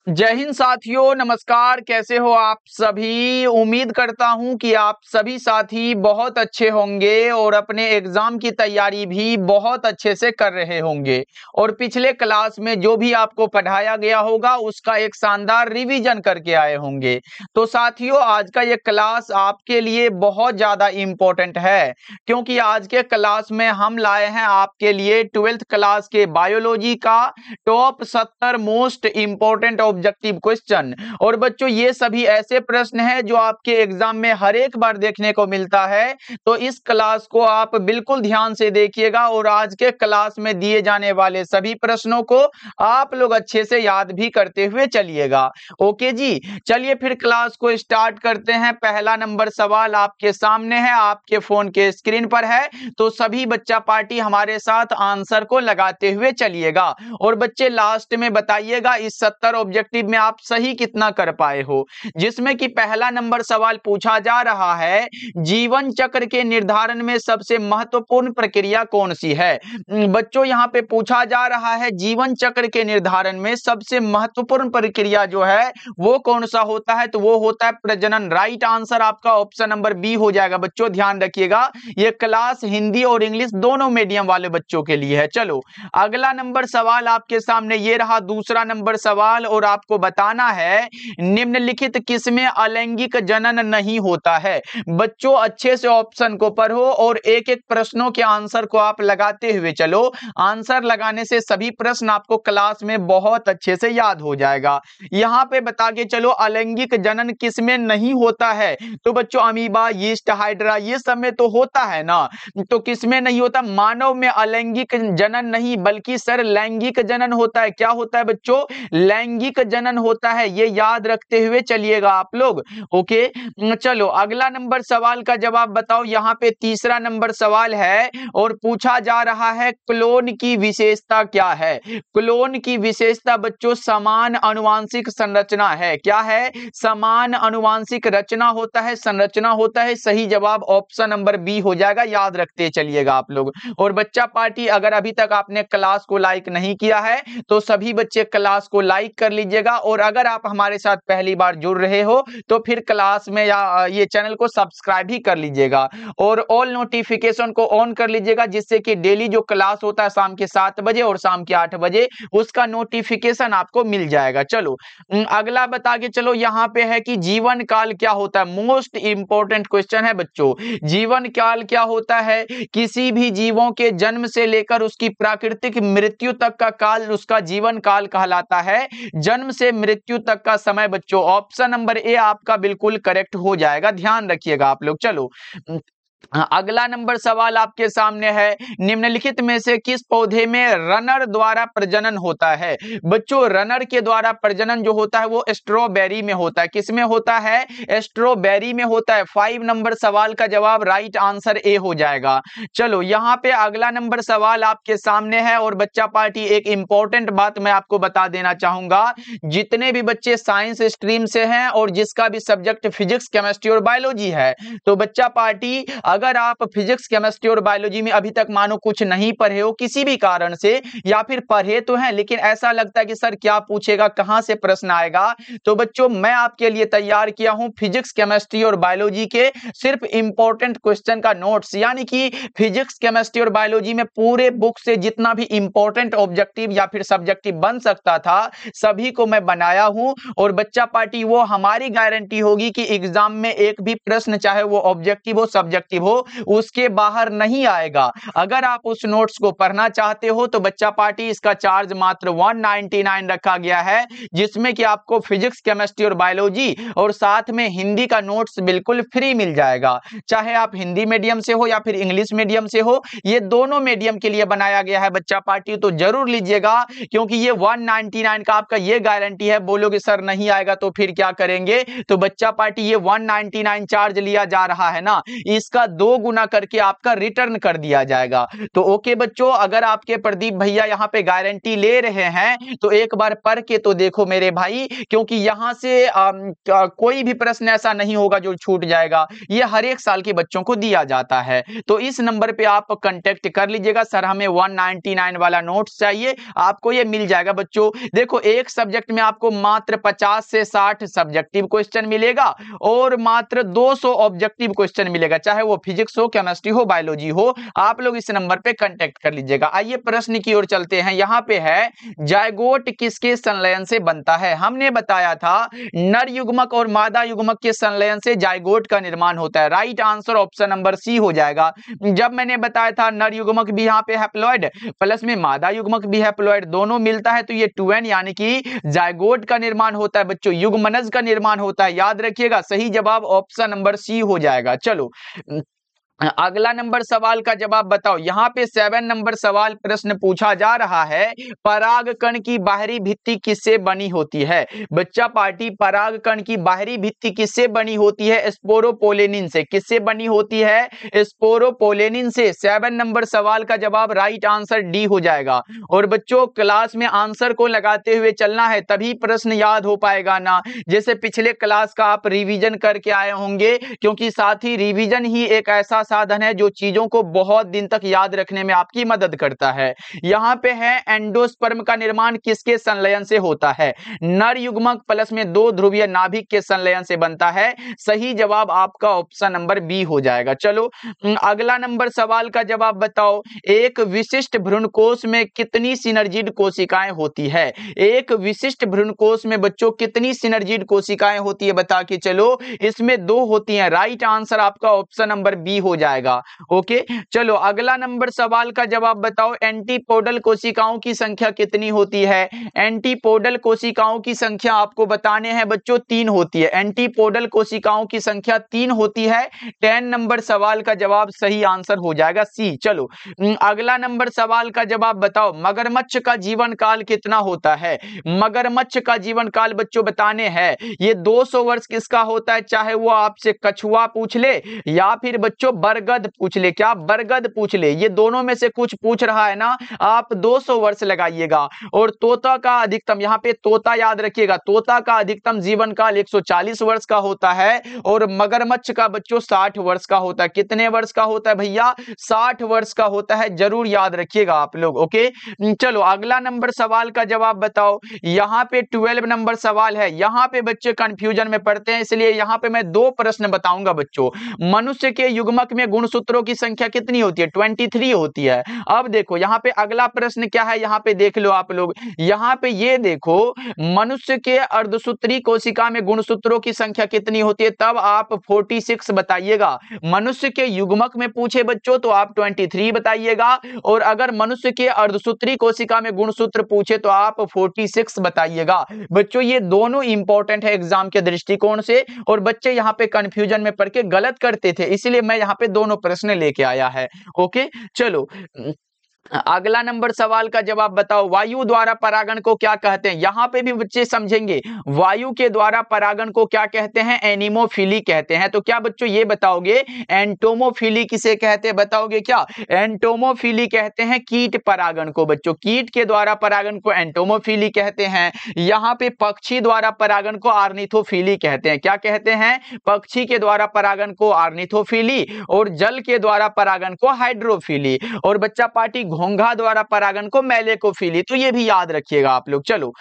जय हिंद साथियों, नमस्कार। कैसे हो आप सभी? उम्मीद करता हूं कि आप सभी साथी बहुत अच्छे होंगे और अपने एग्जाम की तैयारी भी बहुत अच्छे से कर रहे होंगे और पिछले क्लास में जो भी आपको पढ़ाया गया होगा उसका एक शानदार रिवीजन करके आए होंगे। तो साथियों, आज का ये क्लास आपके लिए बहुत ज्यादा इम्पोर्टेंट है क्योंकि आज के क्लास में हम लाए हैं आपके लिए 12th क्लास के बायोलॉजी का top 70 most important objective question. और बच्चों, ये सभी ऐसे प्रश्न हैं जो आपके एग्जाम में हर एक बार देखने को मिलता है। तो इस क्लास को आप बिल्कुल ध्यान से देखिएगा और आज के क्लास में दिए जाने वाले सभी प्रश्नों को आप लोग अच्छे से याद भी करते हुए चलिएगा। ओके जी, चलिए फिर क्लास को स्टार्ट करते हैं। पहला नंबर सवाल आपके सामने है, आपके फोन के स्क्रीन पर है। तो सभी बच्चा पार्टी हमारे साथ आंसर को लगाते हुए चलिएगा और बच्चे लास्ट में बताइएगा इस 70 ऑब्जेक्टिव में आप सही कितना कर पाए हो। जिसमें कि पहला नंबर सवाल पूछा जा रहा है, जीवन चक्र के निर्धारण में सबसे महत्वपूर्ण प्रक्रिया कौन सी है? बच्चों, यहां पे पूछा जा रहा है जीवन चक्र के निर्धारण में सबसे महत्वपूर्ण प्रक्रिया जो है वो कौन सा होता है? तो वो होता है प्रजनन। राइट आंसर आपका ऑप्शन नंबर बी हो जाएगा। बच्चों ध्यान रखिएगा, ये क्लास हिंदी और इंग्लिश दोनों मीडियम वाले बच्चों के लिए है। चलो अगला नंबर सवाल आपके सामने ये रहा, दूसरा नंबर सवाल, और आपको बताना है निम्नलिखित किसमें अलैंगिक जनन नहीं होता है? बच्चों अच्छे से ऑप्शन को पढ़ो और एक एक प्रश्नों के आंसर को आप लगाते हुए चलो। आंसर लगाने से सभी प्रश्न आपको क्लास में बहुत अच्छे से याद हो जाएगा। यहां पे बता के चलो अलैंगिक जनन किसमें नहीं होता है? तो बच्चों अमीबा, यीस्ट, हाइड्रा, ये सब में तो होता है ना। तो किसमें नहीं होता? मानव में अलैंगिक जनन नहीं बल्कि सर लैंगिक जनन होता है। क्या होता है बच्चों? लैंगिक जनन होता है। ये याद रखते हुए चलिएगा आप लोग। ओके, चलो अगला नंबर सवाल का जवाब बताओ। यहाँ पे तीसरा नंबर सवाल है और पूछा जा रहा है क्लोन की विशेषता क्या है? क्लोन की विशेषता बच्चों समान अनुवांशिक संरचना है। क्या है? समान अनुवांशिक रचना होता है, संरचना होता है। सही जवाब ऑप्शन नंबर बी हो जाएगा। याद रखते चलिएगा आप लोग। और बच्चा पार्टी, अगर अभी तक आपने क्लास को लाइक नहीं किया है तो सभी बच्चे क्लास को लाइक कर लीजिएगा और अगर आप हमारे साथ पहली बार जुड़ रहे हो तो फिर क्लास में या ये चैनल को सब्सक्राइब भी कर लीजिएगा और ऑल नोटिफिकेशन को ऑन कर लीजिएगा, जिससे कि डेली जो क्लास होता है शाम के 7 बजे और शाम के 8 बजे उसका नोटिफिकेशन आपको मिल जाएगा। चलो अगला बता के चलो, यहाँ पे है कि जीवन काल क्या होता है? मोस्ट इंपॉर्टेंट क्वेश्चन है बच्चों। जीवन काल क्या होता है? किसी भी जीवों के जन्म से लेकर उसकी प्राकृतिक मृत्यु तक का काल उसका जीवन काल कहलाता है। जन्म से मृत्यु तक का समय बच्चों ऑप्शन नंबर ए आपका बिल्कुल करेक्ट हो जाएगा। ध्यान रखिएगा आप लोग। चलो अगला नंबर सवाल आपके सामने है, निम्नलिखित में से किस पौधे में रनर द्वारा प्रजनन होता है? बच्चों रनर के द्वारा प्रजनन जो होता है वो स्ट्रॉबेरी में होता है। किसमें होता है? स्ट्रॉबेरी में होता है। 5 नंबर सवाल का जवाब राइट आंसर ए हो जाएगा। चलो यहाँ पे अगला नंबर सवाल आपके सामने है और बच्चा पार्टी एक इंपॉर्टेंट बात मैं आपको बता देना चाहूंगा। जितने भी बच्चे साइंस स्ट्रीम से हैं और जिसका भी सब्जेक्ट फिजिक्स, केमिस्ट्री और बायोलॉजी है, तो बच्चा पार्टी अगर आप फिजिक्स, केमिस्ट्री और बायोलॉजी में अभी तक मानो कुछ नहीं पढ़े हो किसी भी कारण से, या फिर पढ़े तो हैं लेकिन ऐसा लगता है कि सर क्या पूछेगा, कहां से प्रश्न आएगा, तो बच्चों मैं आपके लिए तैयार किया हूं फिजिक्स, केमिस्ट्री और बायोलॉजी के सिर्फ इंपॉर्टेंट क्वेश्चन का नोट्स। यानी कि फिजिक्स, केमिस्ट्री और बायोलॉजी में पूरे बुक से जितना भी इंपॉर्टेंट ऑब्जेक्टिव या फिर सब्जेक्टिव बन सकता था सभी को मैं बनाया हूं और बच्चा पार्टी वो हमारी गारंटी होगी कि एग्जाम में एक भी प्रश्न चाहे वो ऑब्जेक्टिव हो, सब्जेक्टिव हो, उसके बाहर नहीं आएगा। अगर आप उस नोट्स को पढ़ना चाहते हो तो बच्चा पार्टी इसका चार्ज मात्र 199 रखा गया है, जिसमें कि आपको फिजिक्स, केमिस्ट्री और बायोलॉजी और साथ में हिंदी का नोट्स बिल्कुल फ्री मिल जाएगा। चाहे आप हिंदी मीडियम से हो या फिर इंग्लिश मीडियम से हो, ये दोनों मीडियम के लिए बनाया गया है बच्चा पार्टी। तो जरूर लीजिएगा क्योंकि ये 199 का आपका ये गारंटी है। बोलोगे सर नहीं आएगा तो फिर क्या करेंगे? तो बच्चा पार्टी ये 199 चार्ज लिया जा रहा है ना, इसका 2 गुना करके आपका रिटर्न कर दिया जाएगा। तो ओके बच्चों, अगर आपके प्रदीप भैया यहाँ पे गारंटी ले रहे हैं तो एक बार पढ़ के तो देखो मेरे भाई, क्योंकि यहाँ से कोई भी प्रश्न ऐसा नहीं होगा जो छूट जाएगा। ये हर एक साल के बच्चों को दिया जाता है। तो इस नंबर पे आप कांटेक्ट कर लीजिएगा, सर हमें 199 वाला नोट्स चाहिए, आपको ये मिल जाएगा। बच्चों देखो, एक सब्जेक्ट में आपको मात्र 50 से 60 सब्जेक्टिव क्वेश्चन मिलेगा और मात्र 200 ऑब्जेक्टिव क्वेश्चन मिलेगा, चाहे वो फिजिक्स हो, केमिस्ट्री हो, बायोलॉजी हो। आप लोग इस नंबर पे कांटेक्ट कर लीजिएगा। आइए प्रश्न की ओर चलते हैं। यहाँ पे है, जायगोट किसके संलयन से बनता है? हमने बताया था नर युग्मक और मादा युग्मक के संलयन से जायगोट का निर्माण होता है। Right answer option number C हो जाएगा। जब मैंने बताया था नर युग्मक भी यहाँ पे हैप्लॉइड प्लस में मादा युग्मक भी हैप्लॉइड दोनों मिलता है तो ये 2n यानी कि जायगोट का निर्माण होता है। बच्चों युग्मनज का निर्माण होता है, याद रखिएगा। सही जवाब ऑप्शन नंबर सी हो जाएगा। चलो अगला नंबर सवाल का जवाब बताओ। यहाँ पे 7 नंबर सवाल प्रश्न पूछा जा रहा है, परागकण की बाहरी भित्ति किससे बनी होती है? बच्चा पार्टी, परागकण की बाहरी भित्ति किससे बनी होती है? स्पोरोपोलेनिन से। किससे बनी होती है? स्पोरोपोलेनिन से। 7 नंबर सवाल का जवाब राइट आंसर डी हो जाएगा। और बच्चों क्लास में आंसर को लगाते हुए चलना है, तभी प्रश्न याद हो पाएगा ना। जैसे पिछले क्लास का आप रिवीजन करके आए होंगे, क्योंकि साथ ही रिवीजन ही एक ऐसा साधन है जो चीजों को बहुत दिन तक याद रखने में आपकी मदद करता है। यहाँ पे है, एंडोस्पर्म का निर्माण किसके संलयन से होता है? नर युग्मक प्लस में 2 ध्रुवीय नाभिक के संलयन से बनता है। सही जवाब आपका ऑप्शन नंबर बी हो जाएगा। चलो अगला नंबर सवाल का जवाब बताओ। एक विशिष्ट भ्रूणकोश में कितनी सिनर्जिड कोशिकाएं होती है? एक विशिष्ट भ्रूणकोश में बच्चों कितनी सिनर्जिड कोशिकाएं होती है बता के चलो। इसमें 2 होती हैं। राइट आंसर आपका ऑप्शन नंबर बी हो जाएगा। ओके चलो अगला नंबर सवाल का जवाब बताओ। एंटीपोडल कोशिकाओं की संख्या कितनी होती है? एंटीपोडल कोशिकाओं की संख्या आपको बताने हैं बच्चों 3 होती है। एंटीपोडल कोशिकाओं की संख्या 3 होती है। 10 नंबर सवाल का जवाब सही आंसर हो जाएगा सी। चलो अगला नंबर सवाल का जवाब बताओ। मगरमच्छ का जीवन काल कितना होता है? मगरमच्छ का जीवन काल बच्चों बताने हैं। ये 200 वर्ष किसका होता है, चाहे वो आपसे कछुआ पूछ ले या फिर बच्चों बरगद पूछ ले। क्या बरगद पूछ ले, ये दोनों में से कुछ पूछ रहा है ना। आप 200 वर्ष लगाइएगा। और तोता का अधिकतम, यहाँ पे तोता याद रखिएगा, तोता का अधिकतम जीवन काल 140 वर्ष का होता है और मगरमच्छ का बच्चों 60 वर्ष का होता है। कितने वर्ष का होता है भैया? 60 वर्ष का होता है। जरूर याद रखिएगा आप लोग। ओके चलो अगला नंबर सवाल का जवाब बताओ। यहाँ पे 12 नंबर सवाल है। यहाँ पे बच्चे कंफ्यूजन में पड़ते हैं, इसलिए यहाँ पे मैं 2 प्रश्न बताऊंगा बच्चों। मनुष्य के युग्मक में गुणसूत्रों की संख्या कितनी होती है? 23 होती है। अब देखो यहाँ पे अगला प्रश्न क्या है, यहाँ पे देख लो आप लोग। यहाँ पे ये देखो, मनुष्य के अर्धसूत्री कोशिका में गुणसूत्रों की संख्या कितनी होती है? तब आप 46 बताइएगा। मनुष्य के युग्मक में पूछे बच्चों तो आप 23 बताइएगा, और अगर मनुष्य के अर्धसूत्री कोशिका में गुणसूत्र पूछे तो आप 46 बताइएगा। बच्चों ये दोनों इंपॉर्टेंट है एग्जाम के दृष्टिकोण से, और बच्चे यहाँ पे कंफ्यूजन में पड़ के गलत करते थे, इसलिए मैं यहाँ पे दोनों प्रश्न लेके आया है। ओके चलो अगला नंबर सवाल का जवाब बताओ। वायु द्वारा परागण को क्या कहते हैं? यहां पे भी बच्चे समझेंगे, वायु के द्वारा परागण को क्या कहते हैं? एनिमोफिली कहते हैं। तो क्या बच्चों ये बताओगे एंटोमोफिली किसे कहते हैं? बताओगे क्या? एंटोमोफिली कहते हैं कीट परागण को। बच्चों कीट के द्वारा परागण को एंटोमोफिली कहते हैं। यहाँ पे पक्षी द्वारा परागण को आर्निथोफिली कहते हैं। क्या कहते हैं? पक्षी के द्वारा परागण को आर्निथोफिली और जल के द्वारा परागण को हाइड्रोफिली, और बच्चा पार्टी घोंघा द्वारा परागण को मैलेकोफिली। तो ये भी याद रखिएगा आप लोग। चलो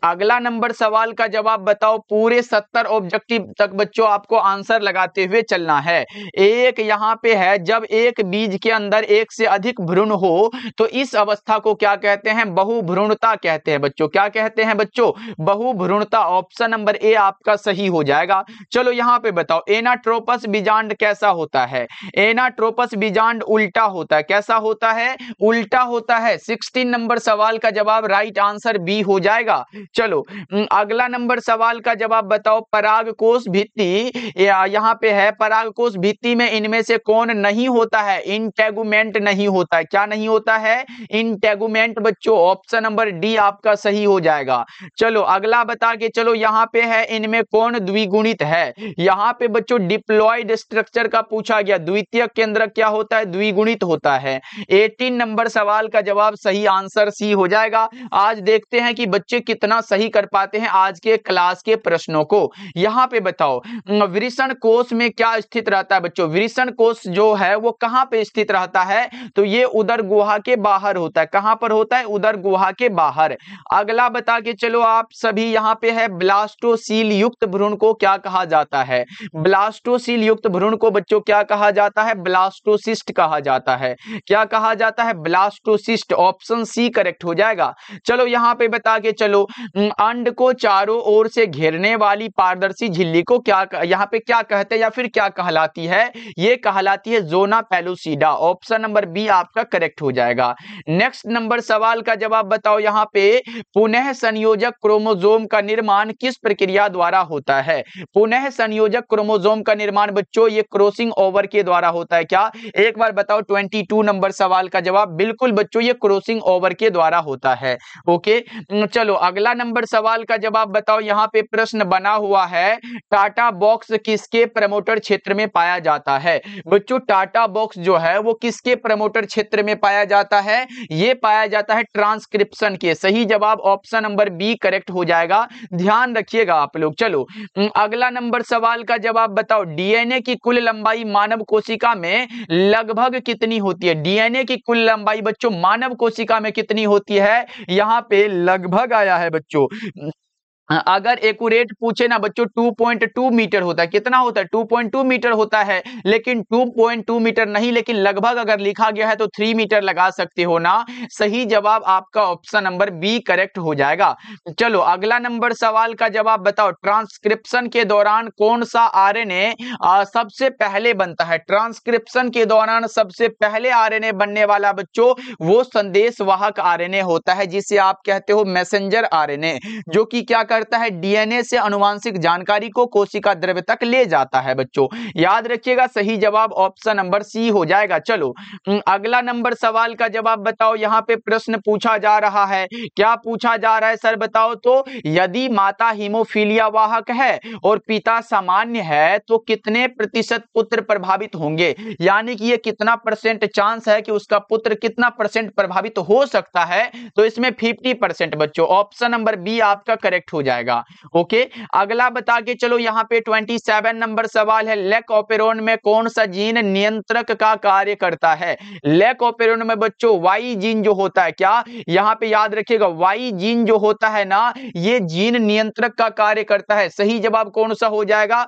अगला नंबर सवाल का जवाब बताओ। पूरे 70 ऑब्जेक्टिव तक बच्चों आपको आंसर लगाते हुए चलना है। एक यहाँ पे है, जब एक बीज के अंदर एक से अधिक भ्रूण हो तो इस अवस्था को क्या कहते हैं? बहुभ्रूणता कहते हैं बच्चों। क्या कहते हैं बच्चों? बहुभ्रूणता। ऑप्शन नंबर ए आपका सही हो जाएगा। चलो यहाँ पे बताओ, एनाट्रोपस बीजांड कैसा होता है? एनाट्रोपस बीजांड उल्टा होता है। कैसा होता है? उल्टा उल्टा होता है। 16 नंबर सवाल का जवाब राइट आंसर बी हो जाएगा। चलो अगला नंबर सवाल का जवाब बताओ। परागकोश भित्ति यहाँ पे है, परागकोश भित्ति में इनमें से कौन नहीं होता है? इंटेगुमेंट नहीं होता है। क्या नहीं होता है? इंटेगुमेंट बच्चों। ऑप्शन नंबर डी आपका सही हो जाएगा। चलो अगला बता के चलो, यहाँ पे है इनमें कौन द्विगुणित है? यहाँ पे बच्चों डिप्लॉयड स्ट्रक्चर का पूछा गया। द्वितीयक केंद्रक क्या होता है? द्विगुणित होता है। 18 नंबर सवाल का जवाब सही आंसर सी हो जाएगा। आज देखते हैं कि बच्चे कितना सही कर पाते हैं आज के क्लास के प्रश्नों को। यहाँ पे बताओ वृषण कोश में क्या स्थित रहता है बच्चों? वृषण कोश जो है वो कहाँ पे स्थित रहता है? तो ये उदर गुहा के बाहर होता है। कहां पर होता है? उदर गुहा के बाहर। अगला बता के चलो आप सभी, यहाँ पे है ब्लास्टोसील युक्त भ्रूण को क्या कहा जाता है? ब्लास्टोसील युक्त भ्रूण को बच्चों क्या कहा जाता है? ब्लास्टोसिस्ट कहा जाता है। क्या कहा जाता है? ब्लास्टोसिस्ट। ऑप्शन सी करेक्ट हो जाएगा। चलो यहाँ पे बता के चलो अंड को चारों ओर से घेरने वाली पारदर्शी झिल्ली को क्या यहाँ पे क्या कहते हैं या फिर क्या कहलाती है? ये कहलाती है zona pellucida. Option number B आपका करेक्ट हो जाएगा। नेक्स्ट नंबर सवाल का जवाब बताओ। यहाँ पे पुनः संयोजक क्रोमोसोम का निर्माण किस प्रक्रिया द्वारा होता है? पुनः संयोजक क्रोमोसोम का निर्माण बच्चों ये क्रॉसिंग ओवर के द्वारा होता है। क्या? एक बार बताओ 22 नंबर सवाल का जवाब। बिल्कुल बच्चों ये क्रॉसिंग ओवर के द्वारा होता है। ओके चलो अगला नंबर सवाल का जवाब बताओ। यहाँ पे प्रश्न बना हुआ है टाटा बॉक्स किसके प्रमोटर क्षेत्र में पाया जाता है? बच्चों टाटा बॉक्स जो है वो किसके प्रमोटर क्षेत्र में पाया जाता है? ये पाया जाता है ट्रांसक्रिप्शन के। सही जवाब ऑप्शन नंबर बी करेक्ट हो जाएगा। ध्यान रखिएगा आप लोग। चलो अगला नंबर सवाल का जवाब बताओ। डीएनए की कुल लंबाई मानव कोशिका में लगभग कितनी होती है? डीएनए की कुल लंबाई बच्चों मानव कोशिका में कितनी होती है? यहाँ पे लगभग आया है बच्चों। अगर एक्यूरेट पूछे ना बच्चों 2.2 मीटर होता है। कितना होता है? 2.2 मीटर होता है, लेकिन 2.2 मीटर नहीं, लेकिन लगभग अगर लिखा गया है तो 3 मीटर लगा सकते हो ना। सही जवाब आपका ऑप्शन नंबर बी करेक्ट हो जाएगा। चलो अगला नंबर सवाल का जवाब बताओ। ट्रांसक्रिप्शन के दौरान कौन सा आरएनए सबसे पहले बनता है? ट्रांसक्रिप्शन के दौरान सबसे पहले आरएनए बनने वाला बच्चों वो संदेशवाहक आरएनए होता है, जिसे आप कहते हो मैसेंजर आरएनए, जो कि क्या करता है? डीएनए से अनुवांशिक जानकारी को कोशिका द्रव्य तक ले जाता है बच्चों। याद रखिएगा सही जवाब ऑप्शन नंबर सी हो जाएगा। चलो अगला नंबर सवाल का जवाब बताओ। यहाँ पे प्रश्न पूछा जा रहा है। क्या पूछा जा रहा है सर बताओ तो? यदि माता हीमोफीलिया वाहक है और पिता सामान्य है तो कितने प्रतिशत पुत्र प्रभावित होंगे? यानी कि ये कितना परसेंट चांस है कि उसका पुत्र कितना परसेंट प्रभावित हो सकता है? तो इसमें 50% बच्चों। ऑप्शन नंबर बी आपका करेक्ट हो जाएगा। ओके अगला बता के चलो। यहाँ पे 27 नंबर सवाल है। लेकोपेरोन में कौन सा जीन नियंत्रक का कार्य करता है? लेकोपेरोन में बच्चों वाई जीन जो होता है। क्या? यहाँ पे याद रखिएगा वाई जीन जो होता है ना, ये जीन नियंत्रक का कार्य करता है। सही जवाब कौन सा हो जाएगा?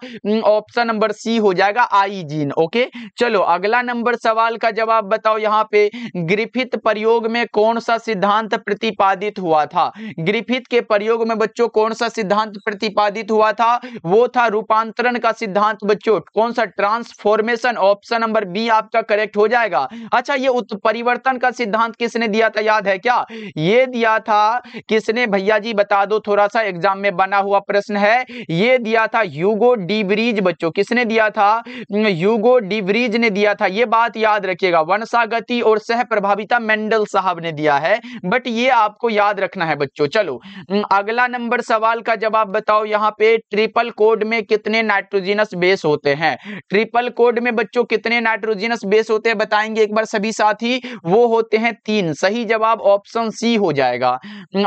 ऑप्शन नंबर सी हो जाएगा, आई जीन। ओके चलो अगला नंबर सवाल का जवाब बताओ। यहाँ पे ग्रिफिथ प्रयोग में कौन सा सिद्धांत प्रतिपादित हुआ था? ग्रिफिथ के प्रयोग में बच्चों कौन सा सिद्धांत प्रतिपादित हुआ था? वो था रूपांतरण का सिद्धांत बच्चों। कौन सा? ट्रांसफॉर्मेशन। ऑप्शन नंबर बी आपका करेक्ट हो जाएगा। अच्छा ये उत्परिवर्तन का सिद्धांत किसने दिया था? याद है क्या? ये दिया था किसने भैया जी बता दो, थोड़ा सा एग्जाम में बना हुआ प्रश्न है। ये दिया था ह्यूगो डी व्रीज बच्चों। किसने दिया था? ह्यूगो डी व्रीज ने दिया था। ये बात याद रखिएगा। वंशागति और सह प्रभाविता मेंडल साहब ने दिया है, बट ये आपको याद रखना है बच्चों। चलो अगला नंबर सवाल का जवाब बताओ। यहाँ पे ट्रिपल कोड में कितने नाइट्रोजनस बेस होते हैं? ट्रिपल कोड में बच्चों कितने नाइट्रोजनस बेस होते हैं बताएंगे एक बार सभी साथी? वो होते हैं 3। सही जवाब ऑप्शन सी हो जाएगा।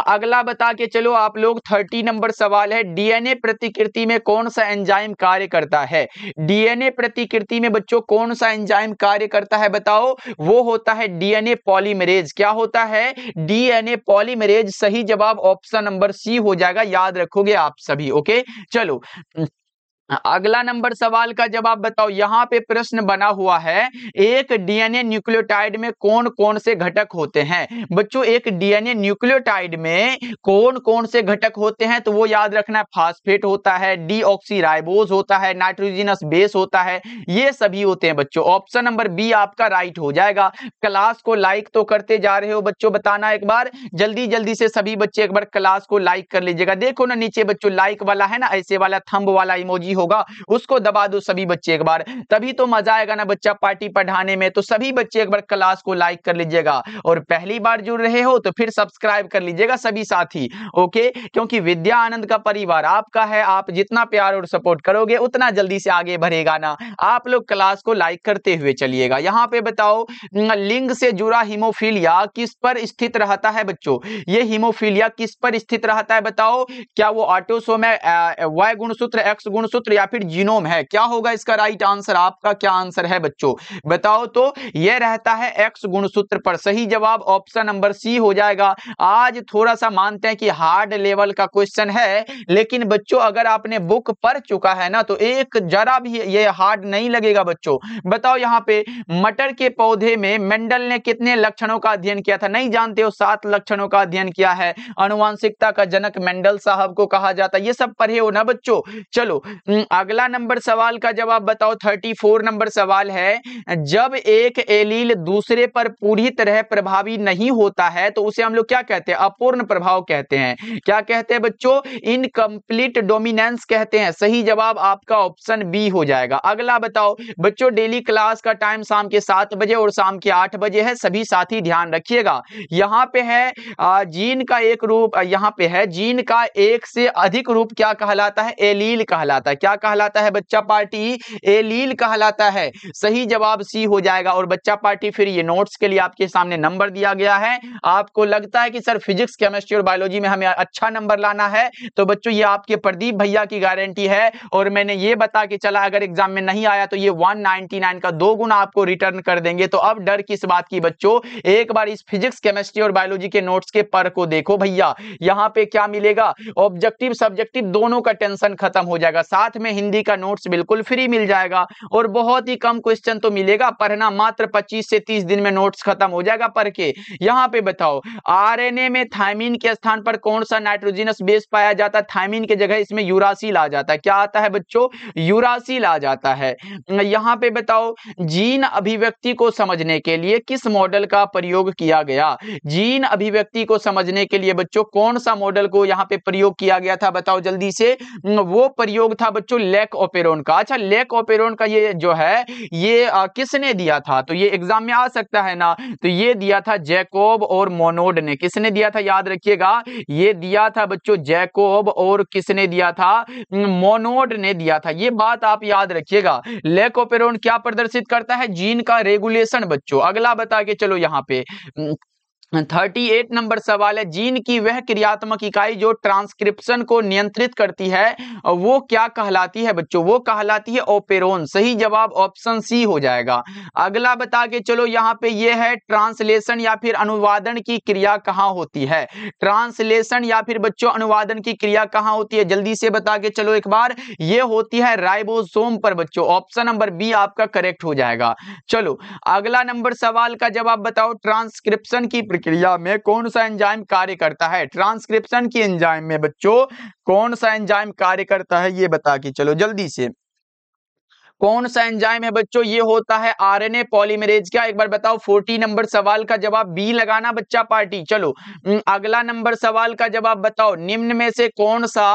अगला बता के चलो आप लोग। 30 नंबर सवाल है। डीएनए प्रतिकृति में कौन सा एंजाइम कार्य करता है? डीएनए प्रतिकृति में बच्चों कौन सा एंजाइम कार्य करता है बताओ? वो होता है डीएनए पॉलीमरेज। क्या होता है? DNA polymerase. सही जवाब ऑप्शन नंबर सी हो जाएगा। याद रखोगे आप सभी। ओके चलो अगला नंबर सवाल का जवाब बताओ। यहाँ पे प्रश्न बना हुआ है, एक डीएनए न्यूक्लियोटाइड में कौन कौन से घटक होते हैं। बच्चों एक डीएनए न्यूक्लियोटाइड में कौन कौन से घटक होते हैं, तो वो याद रखना है, फास्फेट होता है, डीऑक्सीराइबोज होता है, नाइट्रोजनस बेस होता है, ये सभी होते हैं बच्चों। ऑप्शन नंबर बी आपका राइट हो जाएगा। क्लास को लाइक तो करते जा रहे हो बच्चों, बताना एक बार जल्दी जल्दी से सभी बच्चे, एक बार क्लास को लाइक कर लीजिएगा। देखो ना नीचे बच्चों लाइक वाला है ना, ऐसे वाला थंब वाला इमोजी होगा, उसको दबा दो सभी बच्चे एक बार, तभी तो मजा आएगा ना बच्चा पार्टी पढ़ाने में। तो सभी बच्चे एक बार क्लास को लाइक कर लीजिएगा, और पहली बार जुड़ रहे हो तो फिर सब्सक्राइब कर लीजिएगा सभी साथी, ओके। क्योंकि विद्या आनंद का परिवार आपका है, आप जितना प्यार और सपोर्ट करोगे उतना जल्दी से आगे बढ़ेगा ना। आप लोग क्लास को लाइक करते हुए चलिएगा। यहाँ पे बताओ, लिंग से जुड़ा हीमोफीलिया किस पर स्थित रहता है बच्चों। ये हीमोफीलिया किस पर स्थित रहता है बताओ। क्या वो ऑटोसोम है, वाई गुणसूत्र, एक्स गुणसूत्र, या फिर जीनोम है। क्या होगा इसका राइट आंसर, आपका क्या आंसर है बच्चों बताओ। तो ये रहता है एक्स गुणसूत्र पर। सही जवाब ऑप्शन नंबर सी हो जाएगा। आज थोड़ा सा मानते हैं कि हार्ड लेवल का क्वेश्चन है, लेकिन बच्चों अगर आपने बुक पढ़ चुका है ना तो एक जरा भी ये हार्ड नहीं लगेगा बच्चों। बताओ यहाँ पे मटर के पौधे में मेंडल ने कितने लक्षणों का अध्ययन किया था। नहीं जानते हो, 7 लक्षणों का अध्ययन किया है। आनुवांशिकता का जनक मेंडल साहब को कहा जाता है। ये सब पढ़े हो ना बच्चों। चलो अगला नंबर सवाल का जवाब बताओ। 34 नंबर सवाल है, जब एक एलील दूसरे पर पूरी तरह प्रभावी नहीं होता है तो उसे हम लोग क्या कहते हैं, अपूर्ण प्रभाव कहते हैं। क्या कहते हैं बच्चों, इनकम्प्लीट डोमिनेंस कहते हैं। सही जवाब आपका ऑप्शन बी हो जाएगा। अगला बताओ बच्चों, डेली क्लास का टाइम शाम के 7 बजे और शाम के 8 बजे है, सभी साथी ध्यान रखिएगा। यहाँ पे है जीन का एक रूप, यहाँ पे है जीन का एक से अधिक रूप क्या कहलाता है, एलील कहलाता है। क्या कहलाता है बच्चा पार्टी, एलील कहलाता है। सही जवाब सी हो जाएगा। और बच्चा पार्टी फिर ये नोट्स के लिए आपके सामने नंबर दिया गया है। आपको लगता है कि सर फिजिक्स केमिस्ट्री और बायोलॉजी में हमें अच्छा नंबर लाना है, तो बच्चों ये आपके प्रदीप भैया की गारंटी है। और मैंने ये बता के चला, अगर एग्जाम में नहीं आया तो ये 199 का 2 गुना आपको रिटर्न कर देंगे। तो अब डर किस बात की बच्चों, एक बार इस फिजिक्स केमिस्ट्री और बायोलॉजी के नोट्स के पर को देखो भैया। यहाँ पे क्या मिलेगा, ऑब्जेक्टिव सब्जेक्टिव दोनों का टेंशन खत्म हो जाएगा। साथ में हिंदी का नोट्स बिल्कुल फ्री मिल जाएगा, और बहुत ही कम क्वेश्चन तो मिलेगा। पढ़ना मात्र 25 से 30 दिन में नोट्स खत्म हो जाएगा पढ़ के। यहाँ पे बताओ, आरएनए में थायमीन के स्थान पर कौन सा नाइट्रोजनस बेस पाया जाता है। थायमीन की जगह इसमें यूरासिल आ जाता है। क्या आता है बच्चों, यूरासिल आ जाता है। यहाँ पे बताओ, जीन अभिव्यक्ति को समझने के लिए किस मॉडल का प्रयोग किया गया। जीन अभिव्यक्ति को समझने के लिए बच्चों कौन सा मॉडल को यहाँ पे प्रयोग किया गया था बताओ जल्दी से। वो प्रयोग था बच्चों लेक ओपेरोन का। अच्छा, लेक ओपेरोन का ये जो है ये किसने दिया था, तो ये एग्जाम में आ सकता है ना। तो ये दिया था जैकोब और मोनोड ने। किसने दिया था याद रखिएगा, ये दिया था बच्चों जैकोब, और किसने दिया था, मोनोड ने दिया था। ये बात आप याद रखिएगा। लेक ओपेरोन क्या प्रदर्शित करता है, जीन का रेगुलेशन बच्चों। अगला बता के चलो यहाँ पे 38 नंबर सवाल है, जीन की वह क्रियात्मक इकाई जो ट्रांसक्रिप्शन को नियंत्रित करती है वो क्या कहलाती है बच्चों, वो कहलाती है ओपेरोन। सही जवाब ऑप्शन सी हो जाएगा। अगला बता के चलो यहाँ पे ये है, ट्रांसलेशन या फिर अनुवादन की क्रिया कहाँ होती है। ट्रांसलेशन या फिर बच्चों अनुवादन की क्रिया कहाँ होती है, जल्दी से बता के चलो एक बार। ये होती है राइबोसोम पर बच्चों। ऑप्शन नंबर बी आपका करेक्ट हो जाएगा। चलो अगला नंबर सवाल का जवाब बताओ, ट्रांसक्रिप्शन की प्रक्रिया में कौन सा एंजाइम कार्य करता है। ट्रांसक्रिप्शन की एंजाइम में बच्चों कौन सा एंजाइम कार्य करता है, ये बता के चलो जल्दी से। कौन सा एंजाइम है बच्चों, ये होता है आरएनए पॉलीमरेज। क्या एक बार बताओ। 40 नंबर सवाल का जवाब बी लगाना बच्चा पार्टी। चलो अगला नंबर सवाल का जवाब बताओ, निम्न में से कौन सा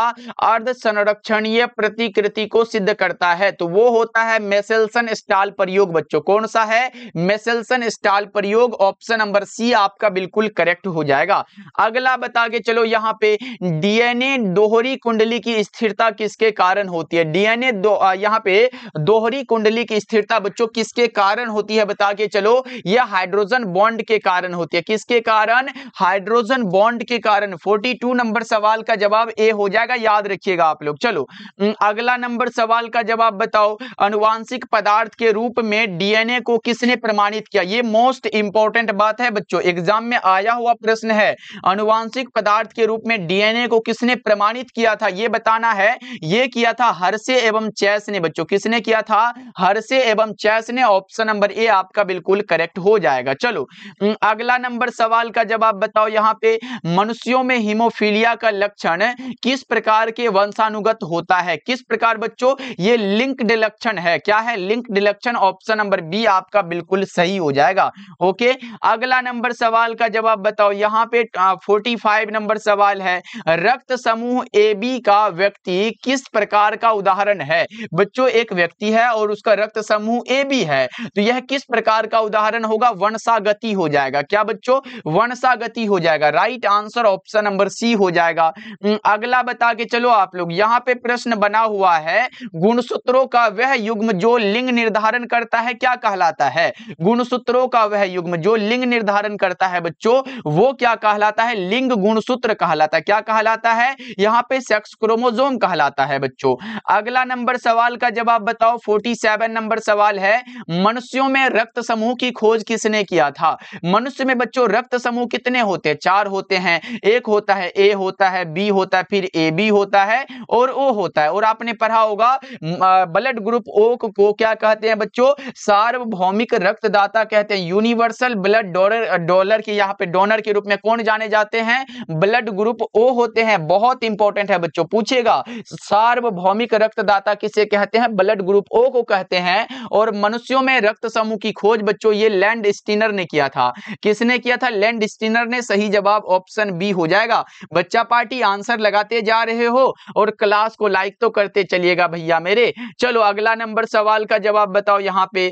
अर्ध संरक्षणीय प्रतिकृति को सिद्ध करता है, तो वो होता है मेसेल्सन स्टाल प्रयोग बच्चों। कौन सा है, मेसेल्सन स्टाल प्रयोग। ऑप्शन नंबर सी आपका बिल्कुल करेक्ट हो जाएगा। अगला बता के चलो यहाँ पे, डीएनए दोहरी कुंडली की स्थिरता किसके कारण होती है। डीएनए यहाँ पे दोहरी कुंडली की स्थिरता बच्चों किसके कारण होती है बता के चलो, यह हाइड्रोजन बॉन्ड के कारण होती है। किसके कारण? हाइड्रोजन बॉन्ड के कारण। 42 नंबर सवाल का जवाब ए हो जाएगा, याद रखिएगा आप लोग। चलो अगला नंबर सवाल का जवाब बताओ, अनुवांशिक पदार्थ के रूप में डीएनए को किसने प्रमाणित किया? ये मोस्ट इंपॉर्टेंट बात है बच्चों, एग्जाम में आया हुआ प्रश्न है। अनुवांशिक पदार्थ के रूप में डीएनए को किसने प्रमाणित किया था, ये बताना है। ये किया था हर्शे एवं चैस ने बच्चों। किसने किया था? हर्शे एवं चैस ने। ऑप्शन नंबर ए आपका बिल्कुल करेक्ट हो जाएगा। चलो अगला नंबर सवाल का जवाब बताओ, यहां पे मनुष्यों में हीमोफीलिया का लक्षण किस प्रकार के वंशानुगत होता है? किस प्रकार बच्चों? ये लिंक्ड लक्षण है। क्या है? लिंक्ड लक्षण। ऑप्शन नंबर बी आपका बिल्कुल सही हो जाएगा। ओके, अगला नंबर सवाल का जवाब बताओ, यहां पे 45 नंबर सवाल है, रक्त समूह ए बी का व्यक्ति किस प्रकार का उदाहरण है? बच्चों एक व्यक्ति है और उसका रक्त समूह ए बी है, तो यह किस प्रकार का उदाहरण होगा? वंशागति हो जाएगा। क्या बच्चों? वंशागति हो जाएगा। Right answer option number C हो जाएगा। अगला बता के चलो आप लोग, यहां पे प्रश्न बना हुआ है, गुणसूत्रों का वह युग्म जो लिंग निर्धारण करता है क्या कहलाता है? गुणसूत्रों का वह युग्म जो लिंग निर्धारण करता है बच्चों, वो क्या कहलाता है? लिंग गुणसूत्र कहलाता है। क्या कहलाता है? यहां पे सेक्स क्रोमोसोम कहलाता है बच्चों। अगला नंबर सवाल का जवाब बताओ, 47 नंबर सवाल है, मनुष्यों में रक्त समूह की खोज किसने किया था? मनुष्य में बच्चों रक्त समूह कितने होते हैं? 4 होते हैं। एक होता है ए होता है, बी होता है, फिर ए बी होता है और ओ होता है। और आपने पढ़ा होगा ब्लड ग्रुप ओ को क्या कहते हैं बच्चों? सार्वभौमिक रक्तदाता कहते हैं। यूनिवर्सल ब्लड डोनर के यहाँ पे डोनर के रूप में कौन जाने जाते हैं? ब्लड ग्रुप ओ होते हैं। बहुत इंपॉर्टेंट है बच्चों, पूछेगा सार्वभौमिक रक्तदाता किसे कहते हैं? ब्लड ग्रुप ओ को कहते हैं। और मनुष्यों में रक्त समूह की खोज बच्चों ये लैंड स्टीनर ने किया था। किसने किया था? लैंड स्टीनर ने। सही जवाब ऑप्शन बी हो जाएगा। बच्चा पार्टी आंसर लगाते जा रहे हो और क्लास को लाइक तो करते चलिएगा भैया मेरे। चलो अगला नंबर सवाल का जवाब बताओ, यहां पे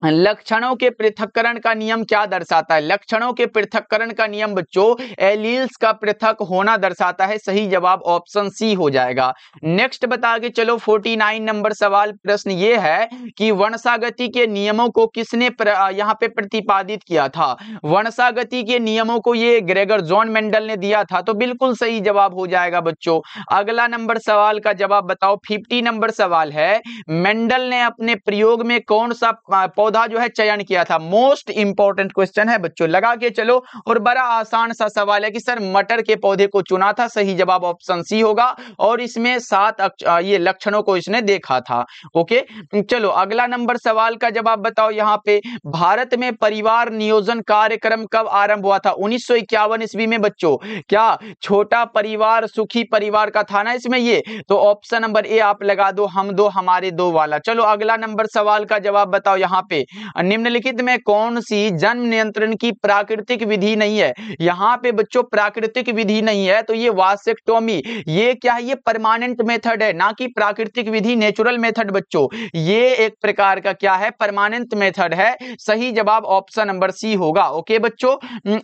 लक्षणों के पृथक्करण का नियम क्या दर्शाता है? लक्षणों के पृथक्करण का नियम बच्चों एलील्स का पृथक होना दर्शाता है। सही जवाब ऑप्शन सी हो जाएगा। नेक्स्ट बता के चलो, 49 नंबर सवाल प्रश्न ये है कि वंशागति के नियमों को किसने यहाँ पे प्रतिपादित किया था? वंशागति के नियमों को ये ग्रेगर जॉन मेंडल ने दिया था, तो बिल्कुल सही जवाब हो जाएगा बच्चों। अगला नंबर सवाल का जवाब बताओ, 50 नंबर सवाल है, मेंडल ने अपने प्रयोग में कौन सा पौधा जो है चयन किया था? मोस्ट इंपॉर्टेंट क्वेश्चन है बच्चों, लगा के चलो। और बड़ा आसान सा सवाल है कि सर मटर के पौधे को चुना था। सही जवाब ऑप्शन सी होगा। और इसमें 7 ये लक्षणों को इसने देखा था। ओके, चलो अगला नंबर सवाल का जवाब बताओ, यहां पे भारत में परिवार नियोजन कार्यक्रम कब आरंभ हुआ था? 1951 ईस्वी में बच्चों। क्या छोटा परिवार सुखी परिवार का था ना इसमें ये? तो ऑप्शन नंबर ए आप लगा दो, हम दो हमारे दो वाला। चलो अगला नंबर सवाल का जवाब बताओ, यहां पे निम्नलिखित में कौन सी जन्म नियंत्रण की प्राकृतिक विधि नहीं है? यहां पे बच्चों प्राकृतिक विधि नहीं है, तो ये वासेक्टोमी। ये क्या है? ये परमानेंट मेथड है, ना कि प्राकृतिक विधि नेचुरल मेथड बच्चों। ये एक प्रकार का क्या है? परमानेंट मेथड है। सही जवाब ऑप्शन नंबर सी होगा। ओके बच्चों,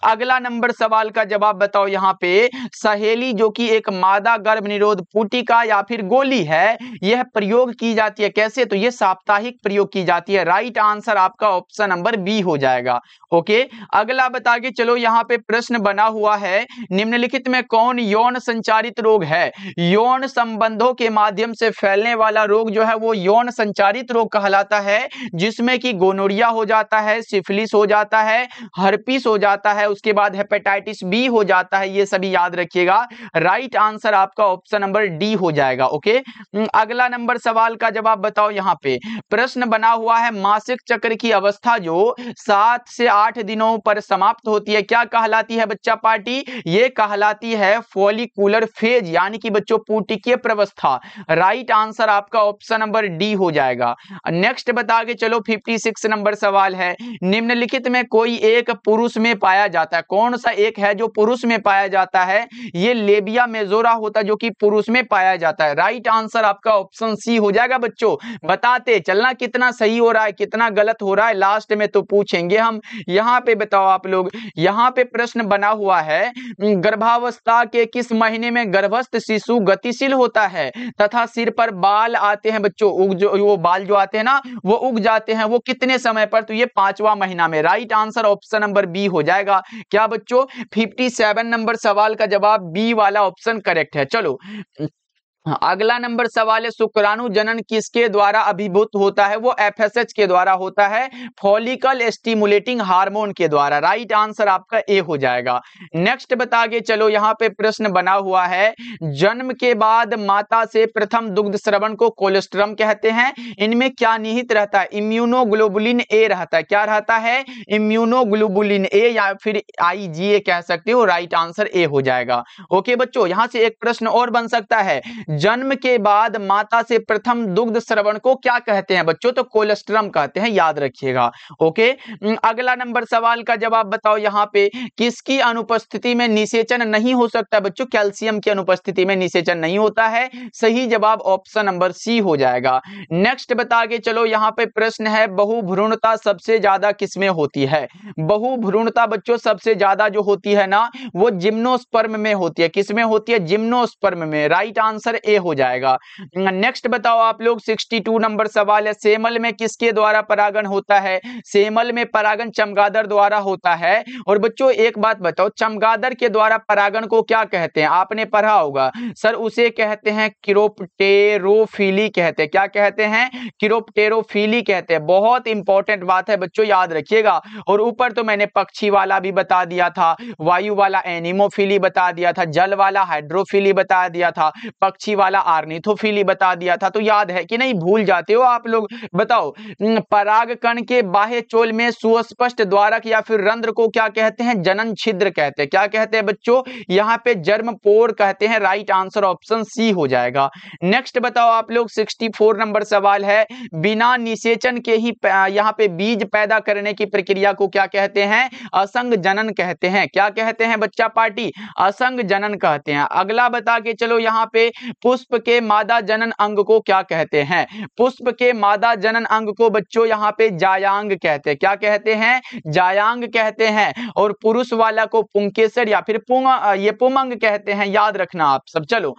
अगला नंबर सवाल का जवाब बताओ, यहां पे सहेली जो कि एक मादा गर्भ निरोध पुटिका या फिर गोली है, यह प्रयोग की जाती है कैसे? तो यह साप्ताहिक प्रयोग की जाती है। राइट आंसर आपका ऑप्शन नंबर बी हो जाएगा। ओके, अगला बता के चलो, यहां पे प्रश्न बना हुआ है, निम्नलिखित में कौन यौन संचारित रोग है? यौन संबंधों के माध्यम से फैलने वाला रोग जो है वो यौन संचारित रोग कहलाता है, जिसमें कि गोनोरिया हो जाता है, सिफिलिस हो जाता है, हर्पीस हो जाता है, उसके बाद हेपेटाइटिस बी हो जाता है। ये सभी याद रखिएगा। राइट आंसर आपका ऑप्शन नंबर डी हो जाएगा। ओके, अगला नंबर सवाल का जवाब बताओ, यहां पे प्रश्न बना हुआ है, मासिक चक्र की अवस्था जो 7 से 8 दिनों पर समाप्त होती है क्या कहलाती है बच्चा पार्टी? ये कहलाती है फॉलिकुलर फेज, यानी कि बच्चों पुटिकीय प्रवस्था। राइट आंसर आपका ऑप्शन नंबर डी हो जाएगा। नेक्स्ट बता के चलो, 56 नंबर सवाल है, निम्नलिखित में कोई एक पुरुष में पाया जाता है। कौन सा एक है जो पुरुष में पाया जाता है? ये लेबिया मेजोरा होता है जो कि पुरुष में पाया जाता है। राइट आंसर आपका ऑप्शन सी हो जाएगा बच्चों। बताते चलना कितना सही हो रहा है कितना गलत हो रहा है, लास्ट में तो पूछेंगे हम। यहाँ पे बताओ आप लोग, यहाँ पे प्रश्न बना हुआ है, गर्भावस्था के किस महीने में गर्भस्थ शिशु गतिशील होता है तथा सिर पर बाल आते हैं बच्चों, वो बाल जो आते हैं ना वो उग जाते हैं, वो कितने समय पर? तो ये 5वां महीना में। Right answer option number B हो जाएगा। क्या बच्चों? 57 नंबर सवाल का जवाब बी वाला ऑप्शन करेक्ट है। चलो अगला नंबर सवाल है, शुक्राणु जनन किसके द्वारा अभिभूत होता है? वो एफएसएच के द्वारा होता है, फॉलिकल स्टिमुलेटिंग हार्मोन के द्वारा। राइट आंसर आपका ए हो जाएगा। नेक्स्ट बता के चलो, यहाँ पे प्रश्न बना हुआ है, जन्म के बाद माता से प्रथम दुग्ध स्रवण को कोलेस्ट्रम कहते हैं, इनमें क्या निहित रहता है? इम्यूनोग्लोबुलिन ए रहता है। क्या रहता है? इम्यूनोग्लोबुलिन ए या फिर आईजीए कह सकते हो। राइट आंसर ए हो जाएगा। ओके बच्चों, यहां से एक प्रश्न और बन सकता है, जन्म के बाद माता से प्रथम दुग्ध स्रवण को क्या कहते हैं बच्चों? तो कोलेस्ट्रम कहते हैं, याद रखिएगा। ओके, अगला नंबर सवाल का जवाब बताओ, यहाँ पे किसकी अनुपस्थिति में निषेचन नहीं हो सकता बच्चों? कैल्शियम की अनुपस्थिति में निषेचन नहीं होता है। सही जवाब ऑप्शन नंबर सी हो जाएगा। नेक्स्ट बता के चलो, यहाँ पे प्रश्न है, बहुभ्रूणता सबसे ज्यादा किसमें होती है? बहुभ्रूणता बच्चों सबसे ज्यादा जो होती है ना, वो जिम्नोस्पर्म में होती है। किसमें होती है? जिम्नोस्पर्म में। राइट आंसर ए हो जाएगा। नेक्स्ट बताओ आप लोग, 62 नंबर सवाल है, सेमल में किसके द्वारा परागण होता है? सेमल में परागण चमगादड़ द्वारा होता है। और बच्चों एक बात बताओ, चमगादड़ के द्वारा परागण को क्या कहते हैं? आपने पढ़ा होगा सर, उसे कहते हैं किरोप्टेरोफिली कहते हैं। क्या कहते हैं? किरोप्टेरोफिली कहते हैं। बहुत इंपॉर्टेंट बात है बच्चों, याद रखिएगा। और ऊपर तो मैंने पक्षी वाला भी बता दिया था, वायु वाला एनिमोफिली बता दिया था, जल वाला हाइड्रोफिली बता दिया था, पक्षी वाला आर्निथोफिली बता दिया था। तो याद है कि नहीं? भूल जाते हो आप लोग। बताओ, परागकण के बाह्य चोल में सुस्पष्ट द्वारक या फिर रंध्र को क्या कहते हैं? जनन छिद्र कहते हैं। क्या कहते हैं बच्चों? यहाँ पे जर्म पोर कहते हैं। राइट आंसर ऑप्शन सी हो जाएगा। नेक्स्ट बताओ आप लोग, 64 नंबर सवाल है, बिना निषेचन के ही यहाँ पे बीज पैदा करने की प्रक्रिया को क्या कहते हैं? असंग जनन कहते हैं। क्या कहते हैं बच्चा पार्टी? असंग जनन कहते हैं। अगला बता के चलो, यहाँ पे पुष्प के मादा जनन अंग को क्या कहते हैं? पुष्प के मादा जनन अंग को बच्चों यहाँ पे जायांग कहते हैं। क्या कहते हैं? जायांग कहते हैं। और पुरुष वाला को पुंकेसर या फिर ये पुमंग कहते हैं। याद रखना आप सब। चलो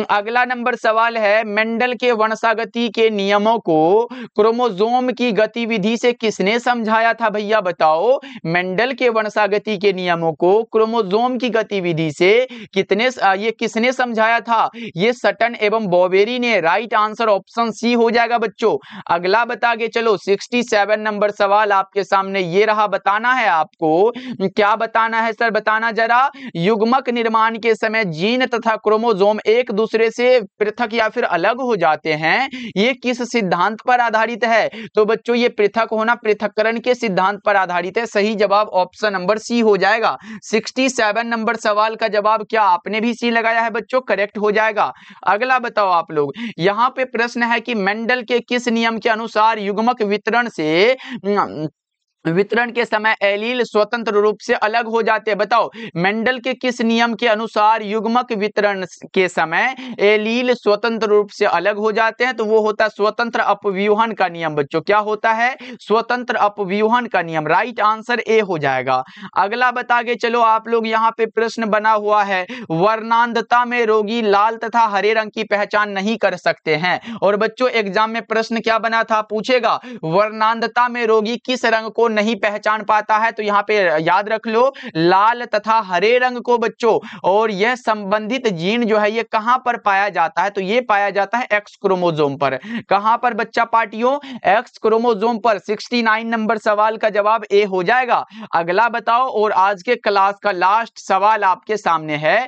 अगला नंबर सवाल है, मेंडल के वंशागति के नियमों को क्रोमोसोम की गतिविधि से किसने समझाया था? भैया बताओ, मेंडल के वंशागति के नियमों को क्रोमोसोम की गतिविधि से किसने समझाया था? ये सटन एवं बॉवेरी ने। राइट आंसर ऑप्शन सी हो जाएगा बच्चों। अगला बता के चलो, 67 नंबर सवाल आपके सामने ये रहा, बताना है आपको। क्या बताना है सर? बताना जरा। युग्मक निर्माण के समय जीन तथा क्रोमोसोम एक दूसरे से पृथक या फिर अलग हो जाते हैं, ये किस सिद्धांत पर आधारित है? तो बच्चों ये पृथक होना पृथक्करण के सिद्धांत पर आधारित है। सही जवाब ऑप्शन नंबर सी हो जाएगा। 67 नंबर सवाल का जवाब क्या आपने भी सी लगाया है बच्चों? करेक्ट हो जाएगा। अगला बताओ आप लोग, यहाँ पे प्रश्न है कि मेंडल के किस नियम के अनुसार युग्मक वितरण के समय एलील स्वतंत्र रूप से अलग हो जाते हैं? बताओ, मेंडल के किस नियम के अनुसार युग्मक वितरण के समय एलील स्वतंत्र रूप से अलग हो जाते हैं? तो वो होता है स्वतंत्र अपव्यूहन का नियम बच्चों। क्या होता है? स्वतंत्र अपव्यूहन का नियम। राइट आंसर ए हो जाएगा। अगला बता के चलो आप लोग, यहाँ पे प्रश्न बना हुआ है, वर्णांधता में रोगी लाल तथा हरे रंग की पहचान नहीं कर सकते हैं। और बच्चों एग्जाम में प्रश्न क्या बना था? पूछेगा, वर्णांधता में रोगी किस रंग को नहीं पहचान पाता है? तो यहाँ पे याद रख लो, लाल तथा हरे रंग को बच्चों। और यह संबंधित जीन जो है ये कहां पर पाया जाता है? तो ये पाया जाता है एक्स क्रोमोसोम पर। कहां पर बच्चा पार्टियों? एक्स क्रोमोसोम पर। 69 नंबर सवाल का जवाब ए हो जाएगा। अगला बताओ, और आज के क्लास का लास्ट सवाल आपके सामने है,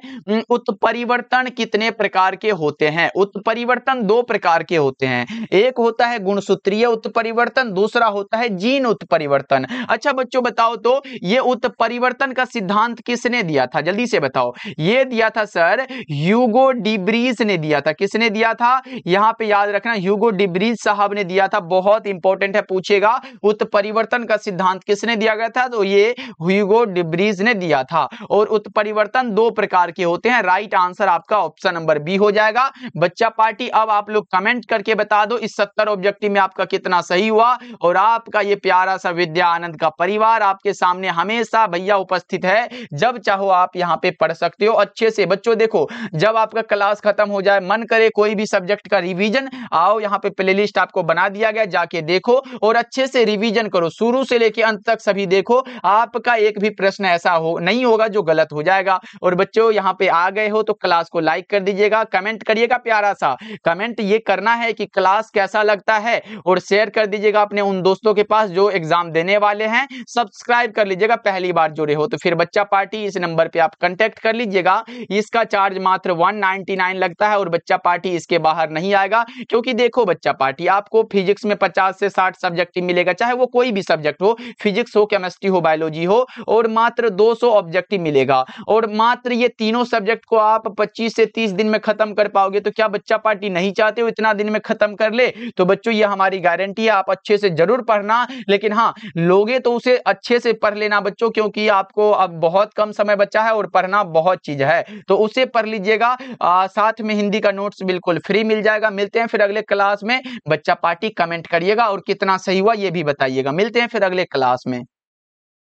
उत्परिवर्तन कितने प्रकार के होते हैं? उत्परिवर्तन दो प्रकार के होते हैं। एक होता है गुणसूत्रीय उत्परिवर्तन, दूसरा होता है जीन उत्परिवर्तन। उत्परिवर्तन। अच्छा बच्चों बताओ तो ये उत्परिवर्तन का सिद्धांत किसने दिया था, जल्दी से बताओ। ये दिया था सर ह्यूगो डिब्रीज ने दिया था। किसने दिया था, यहां पे याद रखना, ह्यूगो डिब्रीज साहब ने दिया था। बहुत इंपॉर्टेंट है, पूछेगा उत्परिवर्तन का सिद्धांत किसने दिया गया था, तो ये ह्यूगो डिब्रीज ने दिया था। और उत्परिवर्तन दो प्रकार के होते हैं। राइट आंसर आपका ऑप्शन नंबर बी हो जाएगा। बच्चा पार्टी अब आप लोग कमेंट करके बता दो इस 70 ऑब्जेक्टिव में आपका कितना सही हुआ। और आपका ये प्यारा सा विद्या आनंद का परिवार आपके सामने हमेशा भैया उपस्थित है, जब चाहो आप यहाँ पे पढ़ सकते हो अच्छे से। बच्चों देखो, जब आपका क्लास खत्म हो जाए, मन करे कोई भी सब्जेक्ट का रिवीजन, आओ यहाँ पे प्लेलिस्ट आपको बना दिया गया, जाके देखो और अच्छे से रिवीजन करो, शुरू से लेके अंत तक सभी देखो। आपका एक भी प्रश्न ऐसा हो नहीं होगा जो गलत हो जाएगा। और बच्चों यहाँ पे आ गए हो तो क्लास को लाइक कर दीजिएगा, कमेंट करिएगा, प्यारा सा कमेंट ये करना है कि क्लास कैसा लगता है, और शेयर कर दीजिएगा अपने उन दोस्तों के पास जो एग्जाम देने वाले हैं। सब्सक्राइब कर लीजिएगा, पहली बार जुड़े हो तो। फिर बच्चा पार्टी इस नंबर पे आप कांटेक्ट कर लीजिएगा। इसका चार्ज मात्र 199 लगता है और बच्चा पार्टी इसके बाहर नहीं आएगा। क्योंकि देखो बच्चा पार्टी, आपको फिजिक्स में 50 से 60 सब्जेक्ट मिलेगा, चाहे वो कोई भी सब्जेक्ट हो, फिजिक्स हो, केमिस्ट्री हो, बायोलॉजी हो, और मात्र 200 ऑब्जेक्टिव मिलेगा। और मात्र ये तीनों सब्जेक्ट को आप 25 से 30 दिन में खत्म कर पाओगे। तो क्या बच्चा पार्टी नहीं चाहते हो इतना दिन में खत्म कर ले? तो बच्चों ये हमारी गारंटी है, आप अच्छे से जरूर पढ़ना। लेकिन हाँ, लोगे तो उसे अच्छे से पढ़ लेना बच्चों, क्योंकि आपको अब बहुत कम समय बचा है और पढ़ना बहुत चीज है, तो उसे पढ़ लीजिएगा। साथ में हिंदी का नोट्स बिल्कुल फ्री मिल जाएगा। मिलते हैं फिर अगले क्लास में। बच्चा पार्टी कमेंट करिएगा और कितना सही हुआ ये भी बताइएगा। मिलते हैं फिर अगले क्लास में।